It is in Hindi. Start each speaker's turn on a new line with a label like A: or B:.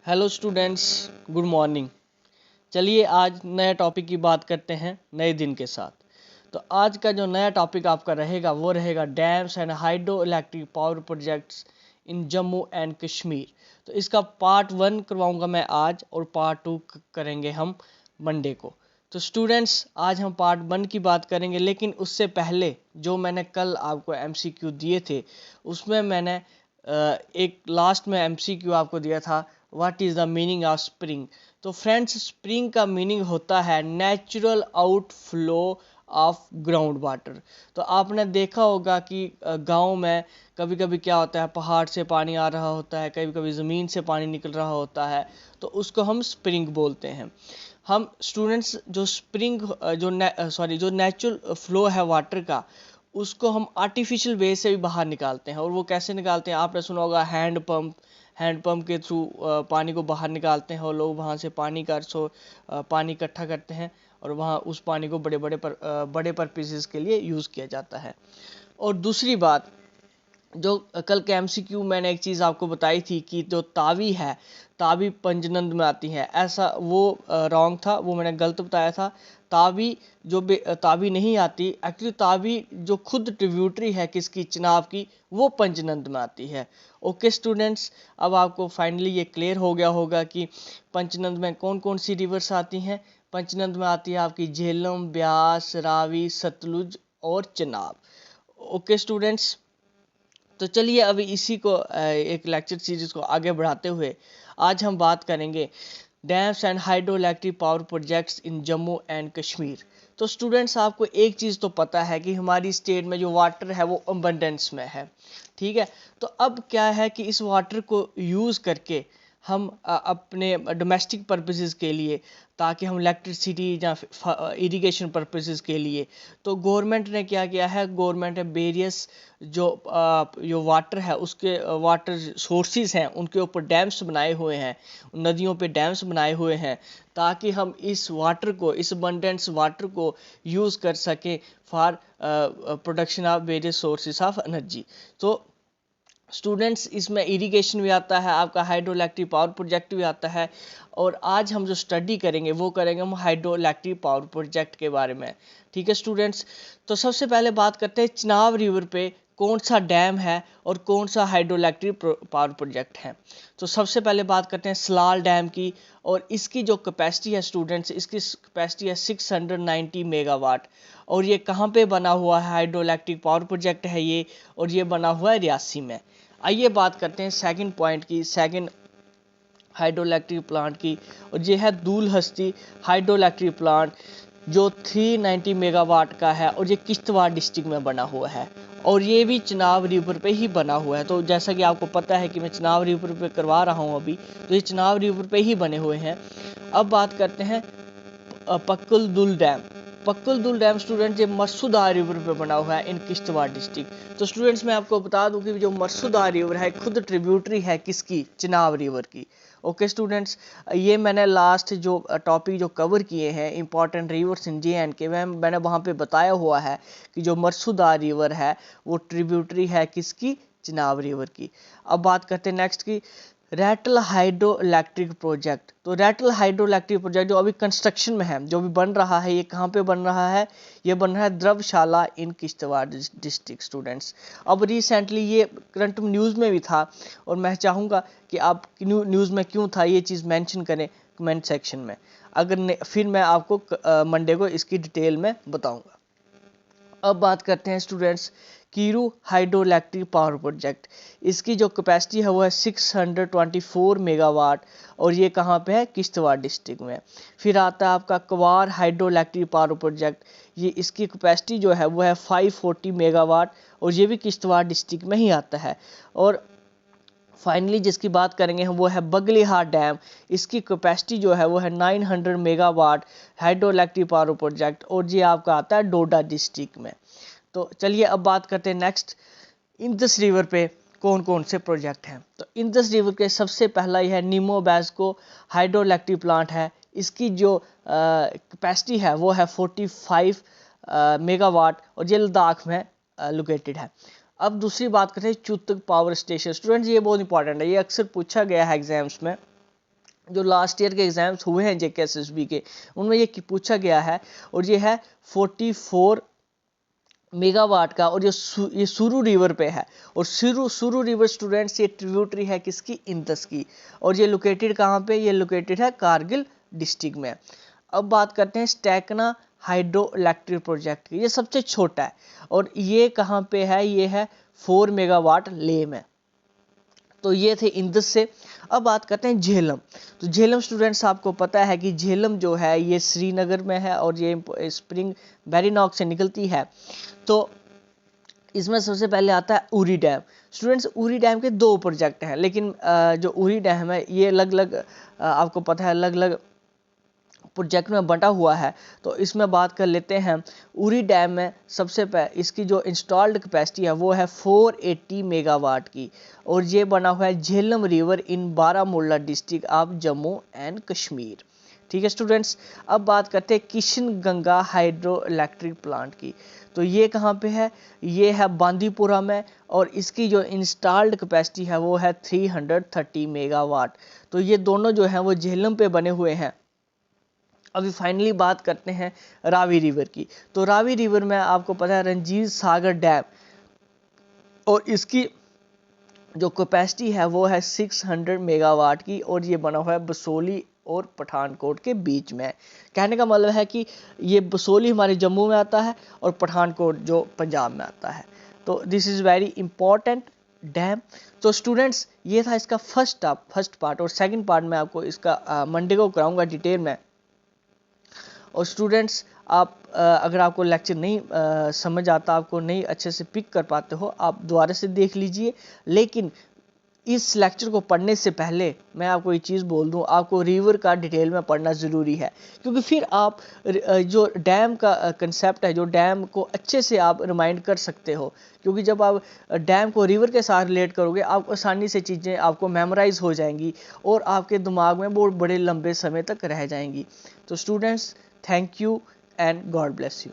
A: Hello students, good morning. चलिए आज नए टॉपिक की बात करते हैं नए दिन के साथ। तो आज का जो नया टॉपिक आपका रहेगा वो रहेगा dams and hydro electric power projects in Jammu and Kashmir. तो इसका पार्ट 1 करवाऊंगा मैं आज और पार्ट 2 करेंगे हम मंडे को। तो स्टूडेंट्स आज हम पार्ट 1 की बात करेंगे, लेकिन उससे पहले जो मैंने कल आपको एमसीक्यू दिए थे उसमें मैंने एक लास्ट में एमसीक्यू आपको दिया था, what is the meaning of spring. तो फ्रेंड्स, स्प्रिंग का मीनिंग होता है natural outflow of ground water. तो आपने देखा होगा कि गांव में कभी कभी क्या होता है, पहाड़ से पानी आ रहा होता है, कभी कभी ज़मीन से पानी निकल रहा होता है, तो उसको हम स्प्रिंग बोलते हैं। हम स्टूडेंट्स जो स्प्रिंग जो नेचुरल फ्लो है वाटर का, उसको हम आर्टिफिशियल वे से भी बाहर निकालते हैं। और वो कैसे निकालते हैं, आपने सुना होगा हैंड पंप के थ्रू पानी को बाहर निकालते हैं और लोग वहाँ से पानी इकट्ठा करते हैं और वहाँ उस पानी को बड़े पर्पसेस के लिए यूज़ किया जाता है। और दूसरी बात, जो कल के एमसीक्यू मैंने एक चीज़ आपको बताई थी कि जो तावी है, तावी पंजनंद में आती है, ऐसा वो रॉन्ग था, वो मैंने गलत बताया था। तावी तावी नहीं आती एक्चुअली। तावी जो खुद ट्रिब्यूटरी है किसकी, चिनाब की, वो पंजनंद में आती है। ओके स्टूडेंट्स, अब आपको फाइनली ये क्लियर हो गया होगा कि पंचनंद में कौन कौन सी रिवर्स आती हैं। पंचनंद में आती है आपकी झेलम, ब्यास, रावी, सतलुज और चिनाब। ओके स्टूडेंट्स, तो चलिए अभी इसी को एक लेक्चर सीरीज को आगे बढ़ाते हुए आज हम बात करेंगे dams and hydro electric power projects in Jammu and Kashmir. तो स्टूडेंट्स, आपको एक चीज़ तो पता है कि हमारी स्टेट में जो वाटर है वो अबंडेंस में है, ठीक है। तो अब क्या है कि इस वाटर को यूज़ करके हम अपने डोमेस्टिक पर्पसेस के लिए, ताकि हम इलेक्ट्रिसिटी या इरिगेशन पर्पसेस के लिए, तो गवर्नमेंट ने क्या किया है, गवर्नमेंट ने वेरियस जो वाटर है उसके वाटर सोर्सेज हैं उनके ऊपर डैम्स बनाए हुए हैं, नदियों पे डैम्स बनाए हुए हैं, ताकि हम इस वाटर को, इस अबंडेंस वाटर को यूज़ कर सकें for production of various sources of energy. तो स्टूडेंट्स, इसमें इरिगेशन भी आता है, आपका हाइड्रो इलेक्ट्रिक पावर प्रोजेक्ट भी आता है। और आज हम जो स्टडी करेंगे वो करेंगे हम हाइड्रो इलेक्ट्रिक पावर प्रोजेक्ट के बारे में, ठीक है स्टूडेंट्स। तो सबसे पहले बात करते हैं चिनाब रिवर पे कौन सा डैम है और कौन सा हाइड्रो इलेक्ट्रिक पावर प्रोजेक्ट है। तो सबसे पहले बात करते हैं सलाल डैम की, और इसकी जो कैपेसिटी है स्टूडेंट्स, इसकी कैपेसिटी है 690 मेगावाट। और ये कहाँ पे बना हुआ है, हाइड्रो इलेक्ट्रिक पावर प्रोजेक्ट है ये, और ये बना हुआ है रियासी में। आइए बात करते हैं सेकंड पॉइंट की, सेकंड हाइड्रो इलेक्ट्रिक प्लांट की, और ये है दूल हस्ती हाइड्रो इलेक्ट्रिक प्लांट, जो 390 मेगावाट का है और ये किश्तवाड़ डिस्ट्रिक्ट में बना हुआ है, और ये भी चिनाब रिवर पे ही बना हुआ है। तो जैसा कि आपको पता है कि मैं चिनाब रिवर पे करवा रहा हूँ अभी, तो ये चिनाब रिवर पे ही बने हुए हैं। अब बात करते हैं पक्कुल दुल डैम। पक्कुल दुल डैम स्टूडेंट ये मरसूदार रिवर पे बना हुआ है इन किश्तवाड़ डिस्ट्रिक्ट। तो स्टूडेंट्स, मैं आपको बता दूं कि जो मरसूदार रिवर है खुद ट्रिब्यूटरी है किसकी, चिनाब रिवर की। ओके स्टूडेंट्स, ये मैंने लास्ट जो टॉपिक जो कवर किए हैं इंपॉर्टेंट रिवर्स इन JNK, मैंने वहाँ पे बताया हुआ है कि जो मरसूदार रिवर है वो ट्रिब्यूटरी है किसकी, चिनाब रिवर की। अब बात करते हैं नेक्स्ट की, रैटल हाइड्रो इलेक्ट्रिक प्रोजेक्ट। तो रैटल हाइड्रो इलेक्ट्रिक प्रोजेक्ट जो अभी कंस्ट्रक्शन में है, जो भी बन रहा है, ये कहाँ पे बन रहा है, ये बन रहा है द्रवशाला इन किश्तवाड़ डिस्ट्रिक्ट स्टूडेंट्स। अब रिसेंटली ये करंट न्यूज़ में भी था, और मैं चाहूँगा कि आप न्यूज़ में क्यों था ये चीज़ मेंशन करें कमेंट सेक्शन में, फिर मैं आपको मंडे को इसकी डिटेल में बताऊँगा। अब बात करते हैं students Kiru hydro electric power project. इसकी जो कैपेसिटी है वो है 624 मेगावाट, और ये कहाँ पे है, किश्तवाड़ डिस्ट्रिक्ट में। फिर आता है आपका क्वार हाइड्रो इलेक्ट्रिक पावर प्रोजेक्ट। ये इसकी कैपेसिटी जो है वो है 540 मेगावाट, और ये भी किश्तवाड़ डिस्ट्रिक्ट में ही आता है। और फाइनली जिसकी बात करेंगे हम वो है बगलिहार डैम। इसकी कैपेसिटी जो है वो है 900 megawatt hydro electric power project, और ये आपका आता है डोडा डिस्ट्रिक्ट में। तो चलिए अब बात करते हैं नेक्स्ट, इंदस रिवर पे कौन कौन से प्रोजेक्ट हैं। तो इंदस रिवर के सबसे पहला ही है नीमो बैस्को हाइड्रो इलेक्ट्रिक प्लांट है। इसकी जो कैपेसिटी है वो है 45 मेगावाट, और ये लद्दाख में लोकेटेड है। अब दूसरी बात करते हैं चुतक पावर स्टेशन। स्टूडेंट्स, ये बहुत इंपॉर्टेंट है, ये अक्सर पूछा गया है एग्जाम्स में जो लास्ट ईयर के एग्जाम्स हुए हैं JKSSB के, उनमें ये पूछा गया है, और ये है 44 मेगावाट का, और ये सुरू रिवर पे है। और सुरू रिवर स्टूडेंट्स ये ट्रिब्यूटरी है किसकी, इंदस की, और ये लोकेटेड कहाँ पे, ये लोकेटेड है कारगिल डिस्ट्रिक्ट में। अब बात करते हैं स्टैकना हाइड्रो इलेक्ट्रिक प्रोजेक्ट की, ये सबसे छोटा है, और ये कहाँ पे है, ये है 4 मेगावाट लेह में। तो ये थे इंदस से। अब बात करते हैं झेलम। तो झेलम स्टूडेंट्स आपको पता है कि झेलम जो है ये श्रीनगर में है, और ये स्प्रिंग वेरीनॉक से निकलती है। तो इसमें सबसे पहले आता है Uri dam. Students Uri dam के 2 प्रोजेक्ट हैं, लेकिन जो उरी डैम है ये अलग अलग, आपको पता है अलग अलग प्रोजेक्ट में बंटा हुआ है। तो इसमें बात कर लेते हैं उरी डैम में। सबसे इसकी जो इंस्टॉल्ड कैपेसिटी है वो है 480 मेगावाट की, और ये बना हुआ है Jhelum river in Baramulla district of Jammu and Kashmir. ठीक है स्टूडेंट्स। अब बात करते हैं Kishan Ganga hydro electric plant की। तो ये कहाँ पे है, ये है बांदीपुरा में, और इसकी जो इंस्टॉल्ड कैपेसिटी है वो है 330 मेगावाट। तो ये दोनों जो हैं वो झेलम पे बने हुए हैं। अभी फाइनली बात करते हैं रावी रिवर की। तो रावी रिवर में आपको पता है रंजीत सागर डैम, और इसकी जो कैपेसिटी है वो है 600 मेगावाट की, और ये बना हुआ है बसोली और पठानकोट के बीच में। कहने का मतलब है कि ये बसोली हमारे जम्मू में आता है, और पठानकोट जो पंजाब में आता है। तो this is very important dam. तो स्टूडेंट्स ये था इसका फर्स्ट पार्ट, और सेकंड पार्ट में आपको इसका मंडे को कराऊंगा डिटेल में। और स्टूडेंट्स आप अगर आपको लेक्चर नहीं समझ आता, आपको नहीं अच्छे से पिक कर पाते हो, आप दोबारा से देख लीजिए। लेकिन इस लेक्चर को पढ़ने से पहले मैं आपको ये चीज़ बोल दूं, आपको रिवर का डिटेल में पढ़ना ज़रूरी है, क्योंकि फिर आप जो डैम का कंसेप्ट है, जो डैम को अच्छे से आप रिमाइंड कर सकते हो। क्योंकि जब आप डैम को रिवर के साथ रिलेट करोगे, आप आसानी से चीज़ें आपको मेमोराइज हो जाएंगी, और आपके दिमाग में बहुत बड़े लंबे समय तक रह जाएंगी। तो students, thank you and God bless you.